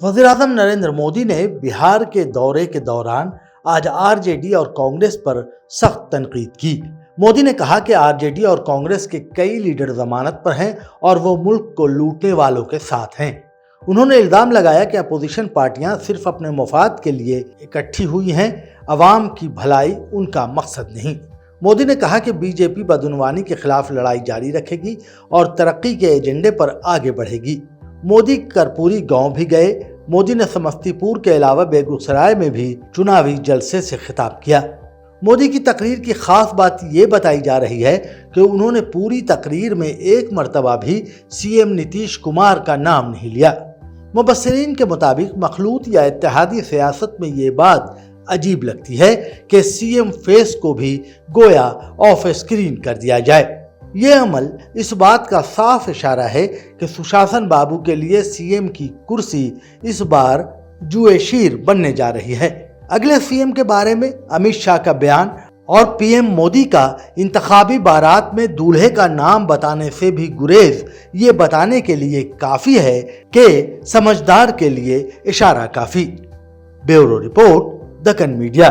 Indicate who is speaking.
Speaker 1: वज़ीर-ए-आज़म नरेंद्र मोदी ने बिहार के दौरे के दौरान आज आरजेडी और कांग्रेस पर सख्त तनकीद की। मोदी ने कहा कि आरजेडी और कांग्रेस के कई लीडर जमानत पर हैं और वो मुल्क को लूटने वालों के साथ हैं। उन्होंने इल्जाम लगाया कि अपोजिशन पार्टियां सिर्फ अपने मुफाद के लिए इकट्ठी हुई हैं, अवाम की भलाई उनका मकसद नहीं। मोदी ने कहा कि बीजेपी बदउनवानी के खिलाफ लड़ाई जारी रखेगी और तरक्की के एजेंडे पर आगे बढ़ेगी। मोदी कर्पूरी गांव भी गए। मोदी ने समस्तीपुर के अलावा बेगूसराय में भी चुनावी जलसे से खिताब किया। मोदी की तकरीर की खास बात ये बताई जा रही है कि उन्होंने पूरी तकरीर में एक मर्तबा भी सीएम नीतीश कुमार का नाम नहीं लिया। मुबस्सिरीन के मुताबिक मखलूत या इत्तेहादी सियासत में ये बात अजीब लगती है कि सीएम फेस को भी गोया ऑफ स्क्रीन कर दिया जाए। ये अमल इस बात का साफ इशारा है कि सुशासन बाबू के लिए सीएम की कुर्सी इस बार जुए शीर बनने जा रही है। अगले सीएम के बारे में अमित शाह का बयान और पीएम मोदी का इंतखाबी बारात में दूल्हे का नाम बताने से भी गुरेज ये बताने के लिए काफी है कि समझदार के लिए इशारा काफी। Bureau report, Deccan media.